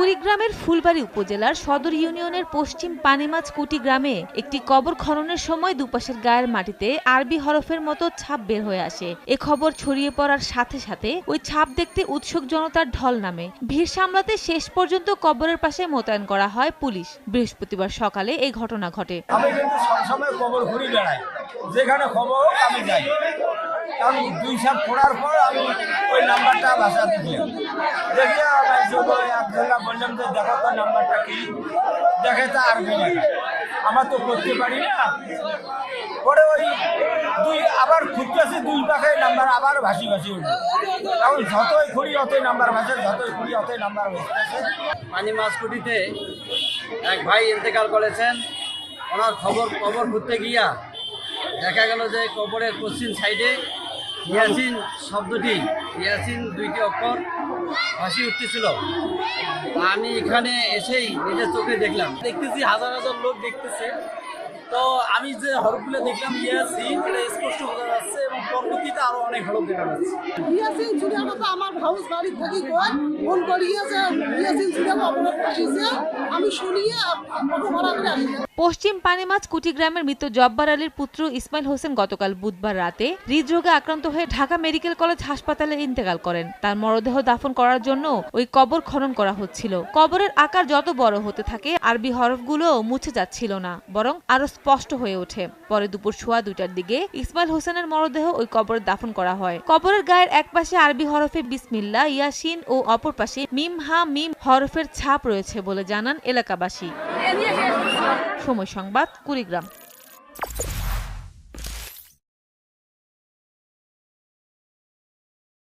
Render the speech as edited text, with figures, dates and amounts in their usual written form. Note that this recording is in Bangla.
কুড়িগ্রামের ফুলবাড়ী উপজেলার সদর ইউনিয়নের পশ্চিম পানিমাছ কুটি গ্রামে একটি কবর খননের সময় দুপাশের গায়ের মাটিতে আরবি হরফের মতো ছাপ বের হয়ে আসে। এ খবর ছড়িয়ে পড়ার সাথে সাথে ওই ছাপ দেখতে উৎসুক জনতার ঢল নামে। ভিড় সামলাতে শেষ পর্যন্ত কবরের পাশে মোতায়েন করা হয় পুলিশ। বৃহস্পতিবার সকালে এই ঘটনা ঘটে। আমি কিন্তু সবসময় কবর ঘুরে বেড়াই, যেখানে খবর হোক আমি যাই। আমি দুই সাপ পড়ার পর আমি ওই নাম্বারটা বাসাতে দিলাম। দেখিয়ে একজনরা বললাম যে দেখো তো নাম্বারটা কি, দেখে তা আরবি লেখা, আমার তো করতে পারি না। পরে ওই আবার খুঁজতেছি, দুই পাখে নাম্বার আবার ভাসি ভাসি উঠবে। এখন যতই খুঁড়ি অতই নাম্বার ভাসে, যতই খুঁড়ি অতই নাম্বার ভাসতেছে। পানিমাছ কুটিতে এক ভাই ইন্তেকাল করেছেন। ওনার কবর ঘুরতে গিয়া দেখা গেল যে কবরের পশ্চিম সাইডে ইয়াসিন শব্দটি, ইয়াসিন দুইটি অক্ষর ভাসি উঠতেছিল। আমি এখানে এসেই নিজের চোখে দেখতেছি হাজার হাজার লোক দেখতেছে। তো আমি যে হরফগুলো দেখলাম ইয়াসিন, এটা স্পষ্ট বোঝা যাচ্ছে এবং পরবর্তীতে আরো অনেক হরফ দেখা যাচ্ছে। ইয়াসিন ছুরিয়ার কথা আমার হাউস বাড়ি থেকে ফোন করিয়েছে, ইয়াসিন ছুরিয়ার অপরাধ আসিছে, আমি শুনিয়ে অটো ভাড়া করে আসি। পশ্চিম পানিমাছ কুটি গ্রামের মৃত জব্বার আলীর পুত্র ইসমাইল হোসেন গতকাল বুধবার রাতে হৃদরোগে আক্রান্ত হয়ে ঢাকা মেডিকেল কলেজ হাসপাতালে ইন্তেকাল করেন। তার মরদেহ দাফন করার জন্য ওই কবর খনন করা হচ্ছিল। কবরের আকার যত বড় হতে থাকে আরবি হরফগুলো মুছে যাচ্ছিল না, বরং আরো স্পষ্ট হয়ে ওঠে। পরে দুপুর 2:15টার দিকে ইসমাইল হোসেনের মরদেহ ওই কবরে দাফন করা হয়। কবরের গায়ের এক পাশে আরবি হরফে বিসমিল্লাহ, ইয়াসিন ও অপর পাশে মিম হা মিম হরফের ছাপ রয়েছে বলে জানান এলাকাবাসী। সময় সংবাদ, কুড়িগ্রাম।